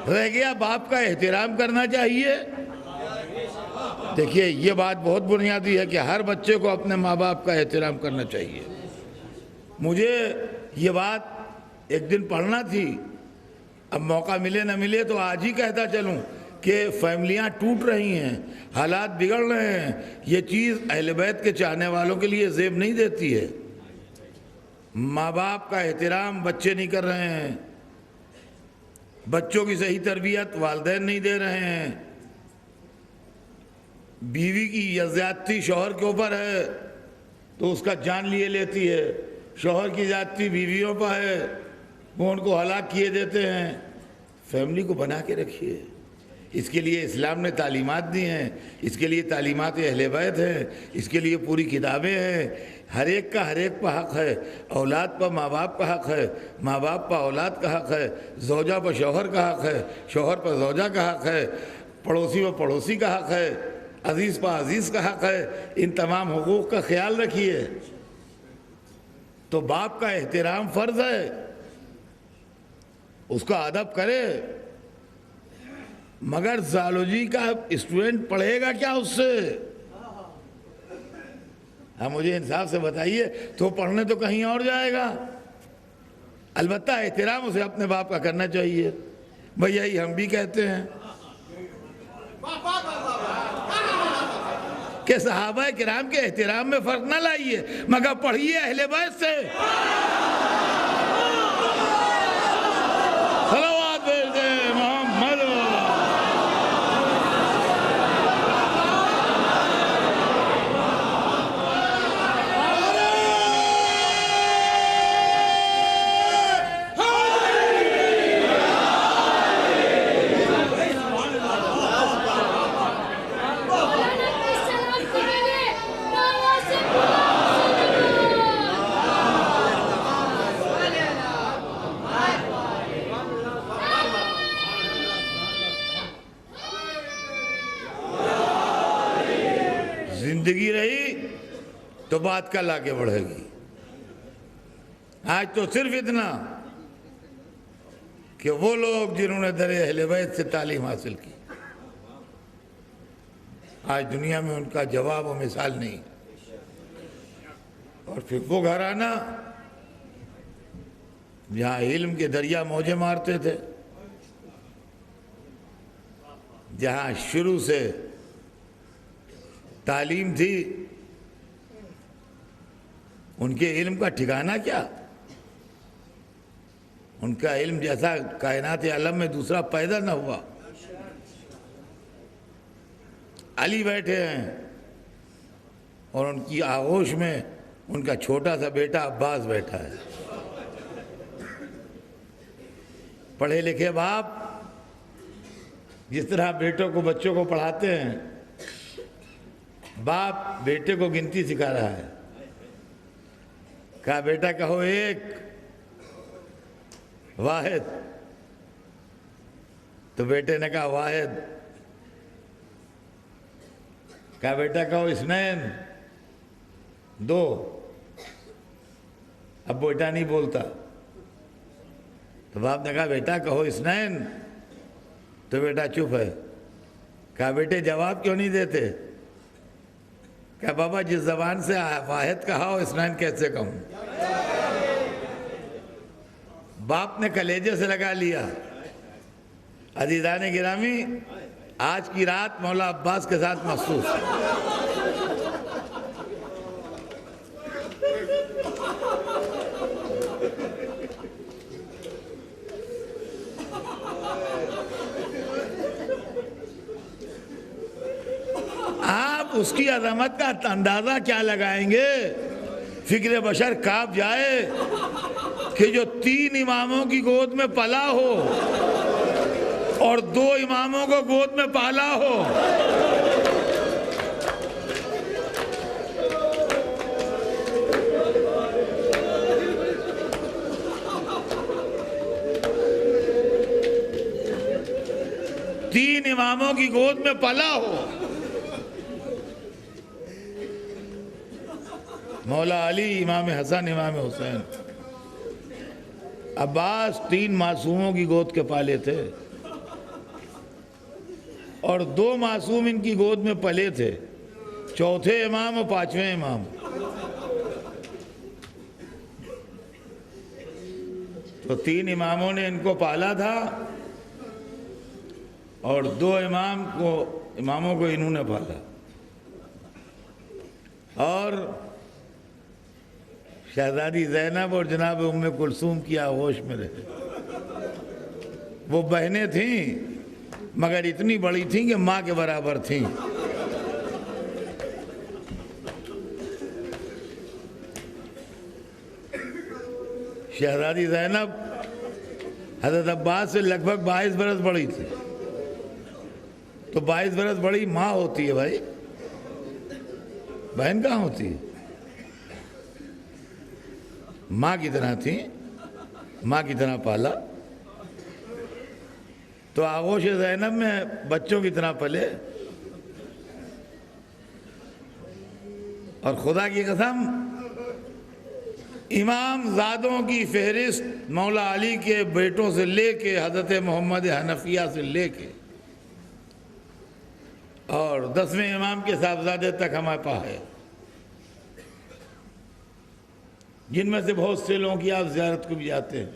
رہ گیا باپ کا احترام کرنا چاہیے۔ دیکھیے، یہ بات بہت بنیادی ہے کہ ہر بچے کو اپنے ماں باپ کا احترام کرنا چاہیے۔ مجھے یہ بات ایک دن پڑھنا تھی، اب موقع ملے نہ ملے تو آج ہی کہتا چلوں کہ فیملیاں ٹوٹ رہی ہیں، حالات بگڑ رہے ہیں۔ یہ چیز اہل بیت کے چاہنے والوں کے لیے زیب نہیں دیتی ہے۔ ماں باپ کا احترام بچے نہیں کر رہے ہیں، بچوں کی صحیح تربیت والدین نہیں دے رہے ہیں، بیوی کی زیادتی شوہر کے اوپر ہے تو اس کا جان لیے لیتی ہے، شوہر کی زیادتی بیویوں پر ہے، وہ ان کو ہلاک کیے دیتے ہیں۔ فیملی کو بنا کے رکھیے، اس کے لیے اسلام نے تعلیمات دی ہیں، اس کے لیے تعلیمات اہل بیت ہیں، اس کے لیے پوری کتابیں ہیں۔ ہر ایک کا ہر ایک پر حق ہے، اولاد پر ماں باپ کا حق ہے، ماں باپ پر اولاد کا حق ہے، زوجہ پر شوہر کا حق ہے، شوہر پر زوجہ کا حق ہے، پڑوسی پر پڑوسی کا حق ہے، عزیز پر عزیز کا حق ہے۔ ان تمام حقوق کا خیال رکھیے۔ تو باپ کا احترام فرض ہے، اس کا ادب کرے، مگر زالوجی کا اسٹوڈنٹ پڑھے گا کیا اس سے؟ ہاں مجھے انصاف سے بتائیے، تو پڑھنے تو کہیں اور جائے گا۔ البتہ احترام اسے اپنے باپ کا کرنا چاہیے۔ بھئی یہی ہم بھی کہتے ہیں کہ صحابہ کرام کے احترام میں فرق نہ لائیے، مگر پڑھیے اہل بیت سے۔ صلوات بھیجتے محمد۔ زندگی رہی تو بات کل آگے بڑھے گی۔ آج تو صرف اتنا کہ وہ لوگ جنہوں نے در اہل بیت سے تعلیم حاصل کی، آج دنیا میں ان کا جواب و مثال نہیں، اور پھر وہ گھرانہ جہاں علم کے دریا موجیں مارتے تھے، جہاں شروع سے تعلیم تھی، ان کے علم کا ٹھکانہ کیا؟ ان کا علم جیسا کائنات عالم میں دوسرا پیدا نہ ہوا۔ علی بیٹھے ہیں اور ان کی آغوش میں ان کا چھوٹا سا بیٹا عباس بیٹھا ہے۔ پڑھے لکھے باپ جس طرح بیٹوں کو بچوں کو پڑھاتے ہیں، باپ بیٹے کو گنتی سکھا رہا ہے۔ کہا بیٹا کہو ایک، واحد، تو بیٹے نے کہا واحد۔ کہا بیٹا کہو اثنین، دو۔ اب بیٹا نہیں بولتا، تو باپ نے کہا بیٹا کہو اثنین، تو بیٹا چپ ہے۔ کہا بیٹے جواب کیوں نہیں دیتے؟ کہ بابا جس زبان سے واحد کہا ہو اثنین کیسے کہوں؟ باپ نے کلیجے سے لگا لیا۔ عزیزان گرامی، آج کی رات مولا عباس کے ساتھ مخصوص ہے۔ آپ اس کی عظمت کا اندازہ کیا لگائیں گے؟ فکر بشر کانپ جائے کہ جو 3 اماموں کی گود میں پلا ہو اور 2 اماموں کو گود میں پالا ہو۔ تین اماموں کی گود میں پلا ہو۔ مولا علی، امام حسن، امام حسین، عباس 3 معصوموں کی گود کے پالے تھے، اور 2 معصوم ان کی گود میں پلے تھے، چوتھے امام اور 5ویں امام۔ تو 3 اماموں نے ان کو پالا تھا اور 2 اماموں کو انہوں نے پالا، اور شہزادی زینب اور جناب ام کلثوم کی آغوش میں رہے۔ وہ بہنیں تھیں مگر اتنی بڑی تھیں کہ ماں کے برابر تھیں. شہزادی زینب حضرت عباس سے لگ بھگ 22 برس بڑی تھی. تو 22 برس بڑی ماں ہوتی ہے بھائی، بہن کہاں ہوتی ہے؟ ماں کی طرح تھی، ماں کی طرح پالا. تو آغوش زینب میں بچوں کی طرح پلے. اور خدا کی قسم امام زادوں کی فہرست مولا علی کے بیٹوں سے لے کے حضرت محمد حنفیہ سے لے کے اور 10ویں امام کے صاحبزادے تک ہمارے پاس ہے، جن میں سے بہت سے لوگوں کی آپ زیارت کو بھی جاتے ہیں.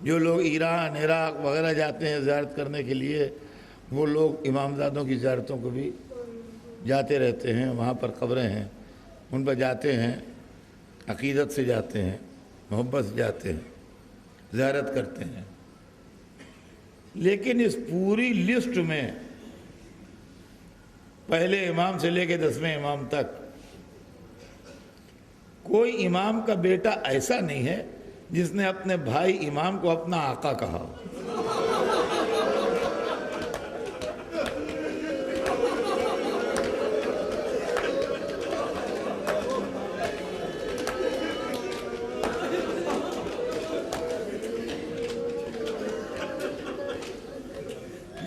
جو لوگ ایران، عراق وغیرہ جاتے ہیں زیارت کرنے کے لیے، وہ لوگ امامزادوں کی زیارتوں کو بھی جاتے رہتے ہیں. وہاں پر قبریں ہیں، ان پر جاتے ہیں، عقیدت سے جاتے ہیں، محبت سے جاتے ہیں، زیارت کرتے ہیں. لیکن اس پوری لسٹ میں پہلے امام سے لے کے 10ویں امام تک کوئی امام کا بیٹا ایسا نہیں ہے جس نے اپنے بھائی امام کو اپنا آقا کہا.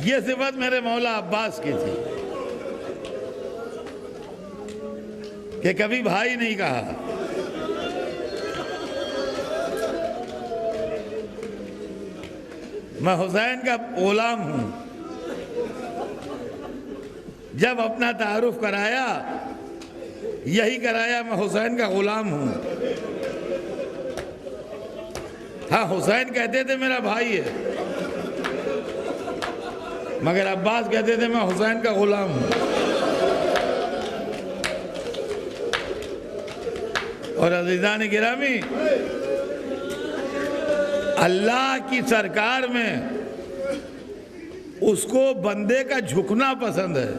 یہ صفت میرے مولا عباس کی تھی کہ کبھی بھائی نہیں کہا. میں حسین کا غلام ہوں. جب اپنا تعارف کرایا یہی کرایا، میں حسین کا غلام ہوں. ہاں حسین کہتے تھے میرا بھائی ہے، مگر عباس کہتے تھے میں حسین کا غلام ہوں. اور عزیزان گرامی، اللہ کی سرکار میں اس کو بندے کا جھکنا پسند ہے،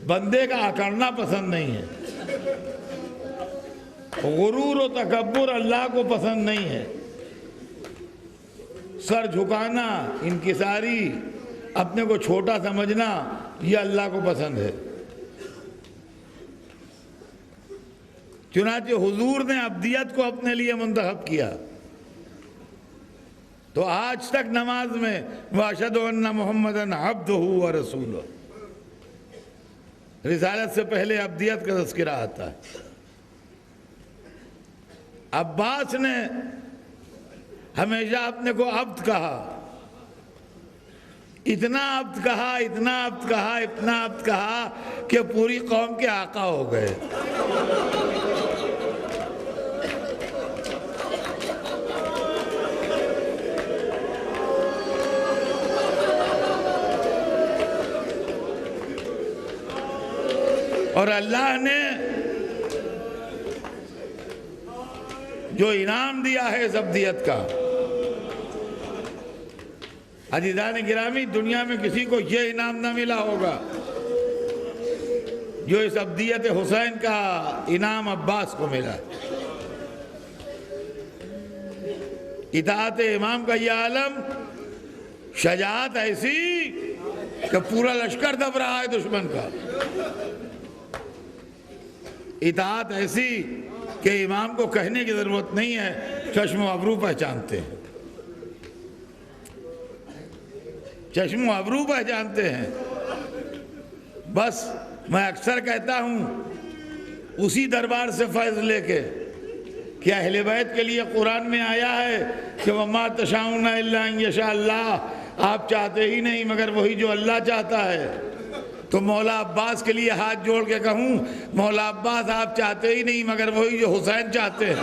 بندے کا اکڑنا پسند نہیں ہے. غرور و تکبر اللہ کو پسند نہیں ہے. سر جھکانا، انکساری، اپنے کو چھوٹا سمجھنا، یہ اللہ کو پسند ہے. چنانچہ حضور نے عبدیت کو اپنے لیے منتخب کیا. تو آج تک نماز میں وَأَشْهَدُ أَنَّ مُحَمَّدًا عَبْدُهُ وَرَسُولُهُ، رسالت سے پہلے عبدیت کا تذکرہ آتا ہے. عباس نے ہمیشہ اپنے کو عبد کہا. اتنا عبد کہا، اتنا عبد کہا، اتنا عبد کہا کہ پوری قوم کے آقا ہو گئے. اور اللہ نے جو انعام دیا ہے اس عبدیت کا، عزیزان گرامی، دنیا میں کسی کو یہ انعام نہ ملا ہوگا جو اس عبدیت حسین کا انعام عباس کو ملا. اطاعت امام کا یہ عالم، شجاعت ایسی کہ پورا لشکر دب رہا ہے دشمن کا، اطاعت ایسی کہ امام کو کہنے کی ضرورت نہیں ہے، چشم و ابرو پہچانتے ہیں، چشم و ابرو پہچانتے ہیں. بس میں اکثر کہتا ہوں اسی دربار سے فیض لے کے کہ اہل بیت کے لیے قرآن میں آیا ہے کہ وَمَا تَشَاءُونَ إِلَّا أَن يَشَاءَ اللَّهُ، آپ چاہتے ہی نہیں مگر وہی جو اللہ چاہتا ہے. تو مولا عباس کے لیے ہاتھ جوڑ کے کہوں، مولا عباس آپ چاہتے ہی نہیں مگر وہی جو حسین چاہتے ہیں.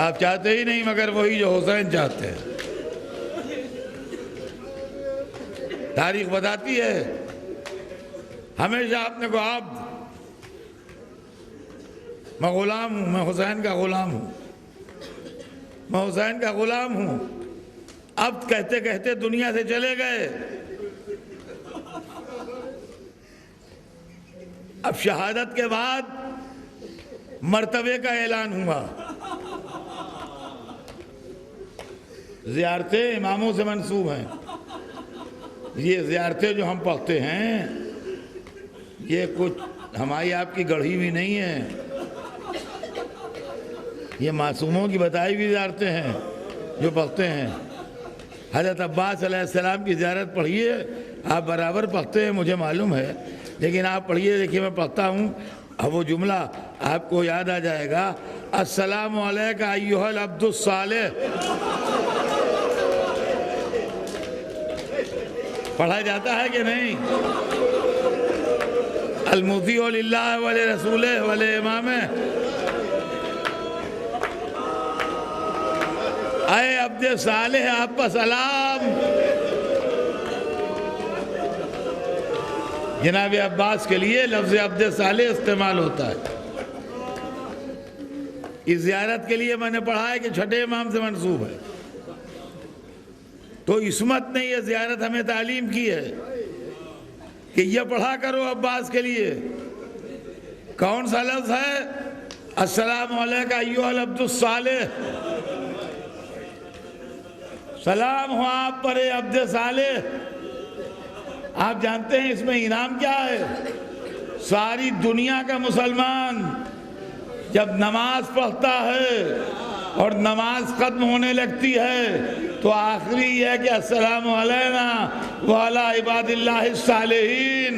آپ چاہتے ہی نہیں مگر وہی جو حسین چاہتے ہیں. تاریخ بتاتی ہے ہمیشہ اپنے کو عبد، میں غلام ہوں، میں حسین کا غلام ہوں، میں حسین کا غلام ہوں، عبد کہتے کہتے دنیا سے چلے گئے، اب شہادت کے بعد مرتبے کا اعلان ہوا۔ زیارتیں اماموں سے منسوب ہیں، یہ زیارتیں جو ہم پڑھتے ہیں یہ کچھ ہماری آپ کی گڑھی بھی نہیں ہے، یہ معصوموں کی بتائی ہوئی زیارتیں ہیں جو پڑھتے ہیں۔ حضرت عباس علیہ السلام کی زیارت پڑھیے، آپ برابر پڑھتے ہیں مجھے معلوم ہے، لیکن آپ پڑھیے، دیکھیے میں پڑھتا ہوں، اب وہ جملہ آپ کو یاد آ جائے گا، السلام علیکہ ایھا العبد الصالح، پڑھا جاتا ہے کہ نہیں؟ المطیع للہ ولرسولہ ولامامہ، اے عبد صالح آپ پر سلام۔ جناب عباس کے لیے لفظ عبد صالح استعمال ہوتا ہے۔ اس زیارت کے لیے میں نے پڑھا ہے کہ چھٹے امام سے منسوب ہے، تو عصمت نے یہ زیارت ہمیں تعلیم کی ہے کہ یہ پڑھا کرو عباس کے لیے۔ کون سا لفظ ہے؟ السلام علیکہ ایھا العبد الصالح، سلام ہو آپ پر اے عبد صالح۔ آپ جانتے ہیں اس میں انعام کیا ہے؟ ساری دنیا کا مسلمان جب نماز پڑھتا ہے اور نماز ختم ہونے لگتی ہے تو آخری یہ ہے کہ السلام علینا وعلی عباد اللہ الصالحین۔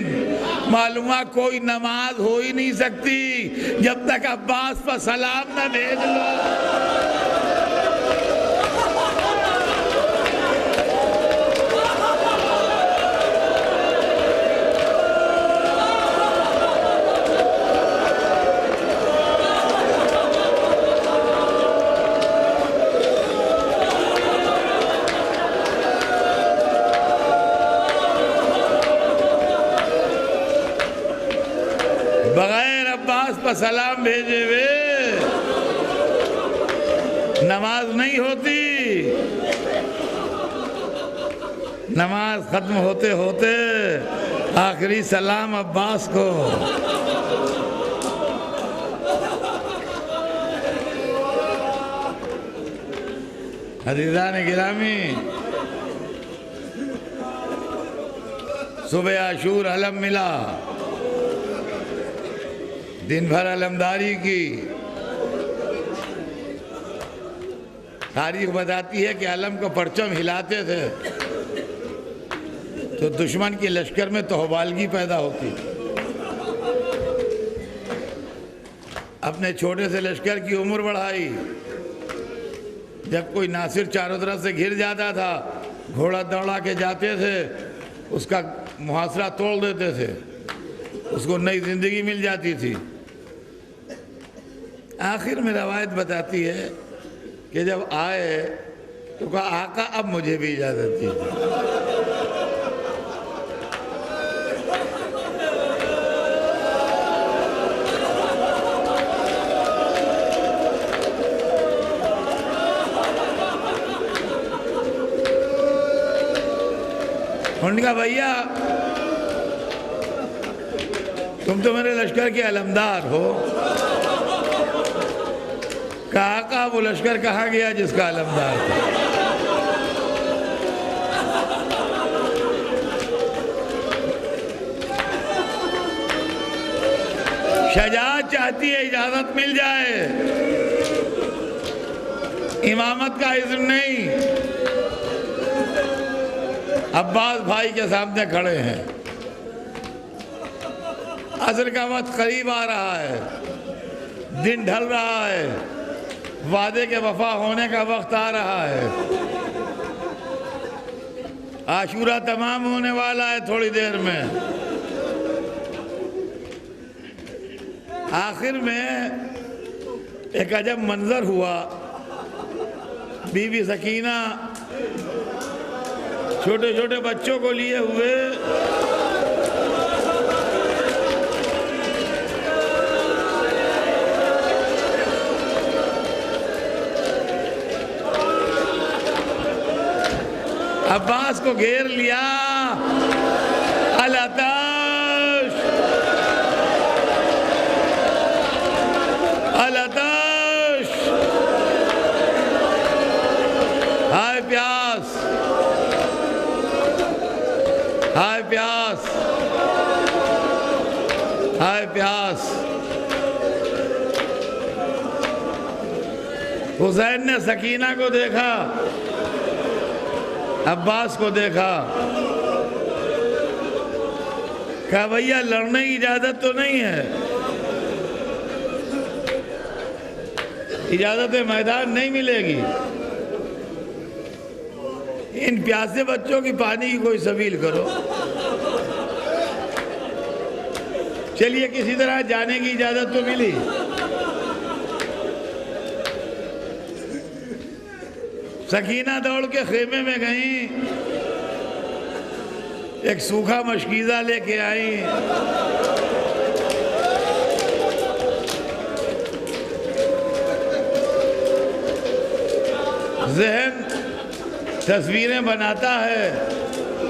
معلومہ کوئی نماز ہو ہی نہیں سکتی جب تک عباس پر سلام نہ بھیج لو۔ بغیر عباس پر سلام بھیجے ہوئے نماز نہیں ہوتی۔ نماز ختم ہوتے ہوتے آخری سلام عباس کو۔ عزیزان گرامی، صبح عاشور علم ملا، دن بھر علمداری کی۔ تاریخ بتاتی ہے کہ علم کو پرچم ہلاتے تھے تو دشمن کے لشکر میں تہوالگی پیدا ہوتی۔ اپنے چھوٹے سے لشکر کی عمر بڑھائی، جب کوئی ناصر چاروں طرف سے گھر جاتا تھا گھوڑا دوڑا کے جاتے تھے، اس کا محاصرہ توڑ دیتے تھے، اس کو نئی زندگی مل جاتی تھی۔ آخر میں روایت بتاتی ہے کہ جب آئے تو کہا آقا اب مجھے بھی اجازت دیجیے۔ انہوں نے کہا بھیا تم تو میرے لشکر کے علمدار ہو۔ کہا آقا وہ لشکر کہاں گیا جس کا علمدار تھا؟ شجاعت چاہتی ہے اجازت مل جائے، امامت کا اذن نہیں۔ عباس بھائی کے سامنے کھڑے ہیں، عصر کا وقت قریب آ رہا ہے، دن ڈھل رہا ہے، وعدے کے وفا ہونے کا وقت آ رہا ہے، عاشورہ تمام ہونے والا ہے تھوڑی دیر میں۔ آخر میں ایک عجب منظر ہوا، بی بی سکینہ چھوٹے چھوٹے بچوں کو لیے ہوئے عباس کو گھیر لیا. العطش العطش، ہائے پیاس ہائے پیاس ہائے پیاس. حسین نے سکینہ کو دیکھا، عباس کو دیکھا، کہا بھیا لڑنے کی اجازت تو نہیں ہے، اجازت میدان نہیں ملے گی، ان پیاسے بچوں کی پانی کی کوئی سبیل کرو. چلیے کسی طرح جانے کی اجازت تو ملی. سکینہ دوڑ کے خیمے میں گئیں، ایک سوکھا مشکیزہ لے کے آئیں. ذہن تصویریں بناتا ہے،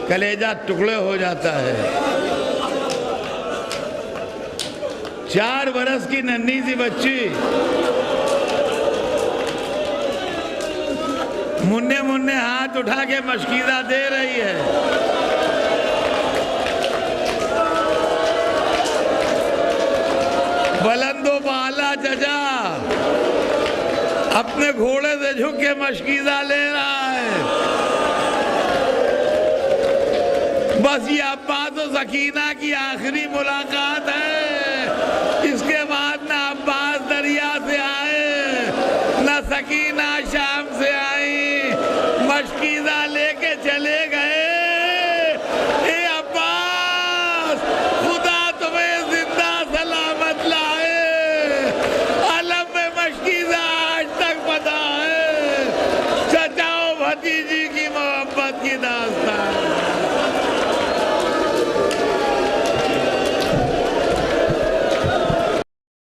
کلیجہ ٹکڑے ہو جاتا ہے. 4 برس کی ننھی سی بچی مننے مننے ہاتھ اٹھا کے مشکیزہ دے رہی ہے. بلند و بالا چچا اپنے گھوڑے سے جھک کے مشکیزہ لے رہا ہے. بس یہ عباس و سکینہ کی آخری ملاقات ہے. اس کے بعد نہ عباس دریا سے آئے، نہ سکینہ شام